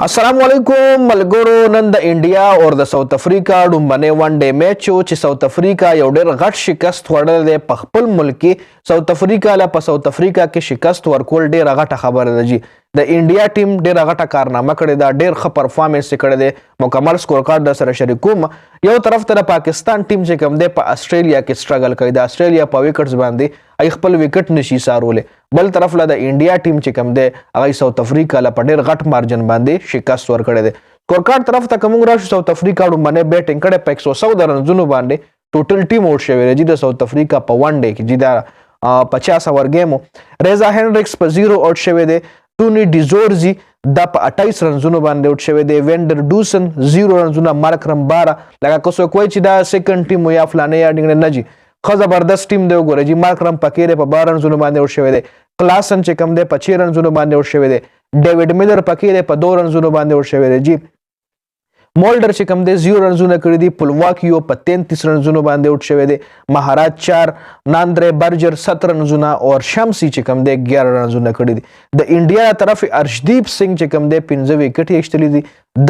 अस्सलामुअलैकुम मलगोरो none the India और द साउथ अफ्रीका डुम्बने one day match چې south Africa یو ډېر غټ شکست وړل دی په خپل ملک کې south Africa له په south Africa کې شکست ورکول ډېر غټه خبره ده جی د انډیا ټیم ډېر غټه کارنامه کړې ده ډېر ښه پرفارمنس کړی دی مکمل سکور کارت در سره شریکوم یو طرف ته پاکستان ټیم چې کوم دی په استرالیا کې سټرګل کوي د استرالیا په وکټس باندې ای خپل وکټ نشي سارولې بل طرف له د انډیا ټیم چې کوم دی هغه south Africa له په ډېر غټ مارجن باندې شکست ورکړی دی سکور کارت طرف ته کوم راشي south Africa باندې بیټینګ کړي په 114 رنونو باندې ټوټل ټیم اوټ شوی دی د south Africa په ون ډے کې جدا 50 اوور گیم ریزا هنډریکس په 0 اوټ شوی دی ټونی ډیزورزی د په 28 رنونو باندې اوټ شوی دی وینډر ډوسن 0 رنونه مارک رمبارا لکه کوڅو کوی چې دا سیکنډ ټیم یا فلانه یا ډینګ نه جی خو زبردست ټیم دی وګورئ جی مارک رم پکېره په 12 رنونو باندې اوټ شوی دی کلاسن چې کم دی په 6 رنونو باندې اوټ شوی دی ډیوډ میلر پکېره په 2 رنونو باندې اوټ شوی دی جی مولډر چې کم دی 0 رنونه کړی دی پلواکیو په 33 رنونو باندې اوټ شوی دی مهاراج 4 ناندره برجر 17 رنونه او شمسی چې کم دی 11 رنونه کړی دی د انډیا طرف ارشدیپ سنگ چې کم دی 15 وکټ یې شتلی دي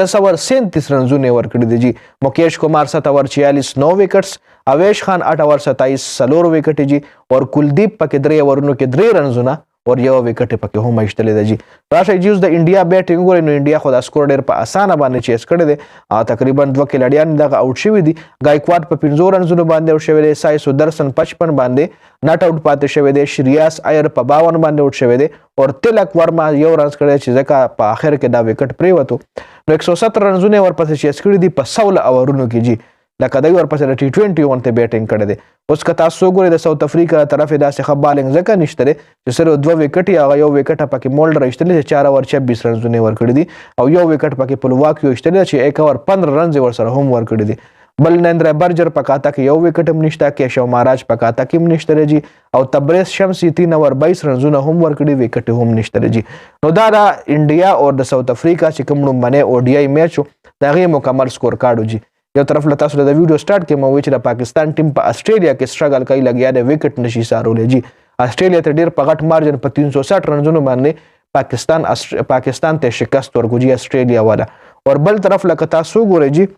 10 اور 37 رنونه ور کړی دی جی مکیش کمار 7 اور 46 9 وکټس اویش خان 8 اور 27 سلور وکټ جی اور کلدیپ پکې 3 اورونو کې 3 رنونه اور یو وکټ پکې هم ایشتلې ده جی راشه جیوز د انډیا بیټینګ ګورې نو انډیا خو دا سکور ډېر په اسانه باندې چیس کړی دی تقریبا 2 کھلاډیان دغه اوټ شوي دي ګایکواډ په 15 رنونو باندې اوټ شوی دی سای سودرسن 55 باندې ناټ اوټ پاتې شوی دی شریاس ایر په 52 باندې اوټ شوی دی اور تلک ورما یو رنز کړی چې ځکه په اخر کې دا وکټ پریوتو نو 170 رنونه ورپسې چیس کړی دي په 16 اورونو کې جی لکه دوی ورپسې د ټي 20 ته بیټینګ کړی دی اوس که تاسو وګورئ د south Africa طرف داسې ښه بالنګ ځکه نشته دی چې صرف 2 وکټ یا یو وکټ پکې مولډر ایشتلی چې 4 اور 26 رنونه ورکړي دي او یو وکټ پکې پلواکیو ایشتلی چې 1 اور 15 رنز ورسره هم ورکړي دي بل نندره برجر پکاته کې یو وکټ هم نشته کې شو ماراج پکاته کې هم نشته جی او تبریز شمسی 3 اور 22 رنونه هم ورکړي وکټ هم نشته جی نو دا د انډیا او د south Africa چې کوم لومبنه او ډی آی میچ دا غي مکمل سکور کارډو جی یو طرف له تاسو د ویډیو سٹارټ کې مو وی چې د پاکستان ټیم په استرالیا کې سټرګل کوي لګیا د وکټ نشي سارولې جی استرالیا ته ډیر په غټ مارجن په 360 رنونو باندې پاکستان ته شکست ورکوي استرالیا والا اور بل طرف له تاسو ګورئ جی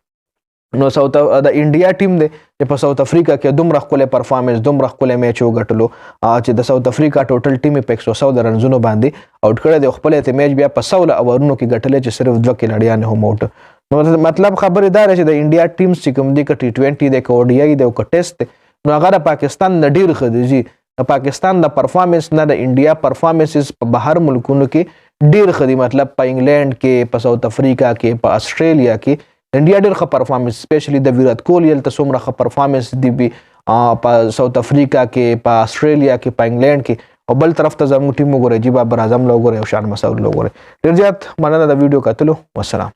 نو د انډیا ټیم دی چې په south Africa کې دومره خپل پرفارمنس دومره خپل میچ وګټلو چې د south Africa ټوټل ټیم په 114 رنونو باندې اوټ کړی دی خپل ته میچ بیا په 16 اورونو کې ګټلې چې صرف 2 کھلاډیان هم اوټ مطلب خبره دا چې د انډیا ټیم چې کوم دی ک ټي 20 د کو ډی آی د کو ټیسټ نو هغه د پاکستان د ډیر خديجي د پاکستان د پرفارمنس نه د انډیا پرفارمنسز په بهر ملکونو کې ډیر خدي مطلب په انګلند کې په south Africa کې په استرالیا کې انډیا ډیر ښه پرفارمنس سپیشلی د ویرات کوهلی ته څومره ښه پرفارمنس دی په south Africa کې په استرالیا کې په انګلند کې او بل طرف ته زموږ ټیم وګورئ جی بابر اعظم لوګورئ او شان مسعود لوګورئ ډیر زیات مننه د ویډیو کتلو والسلام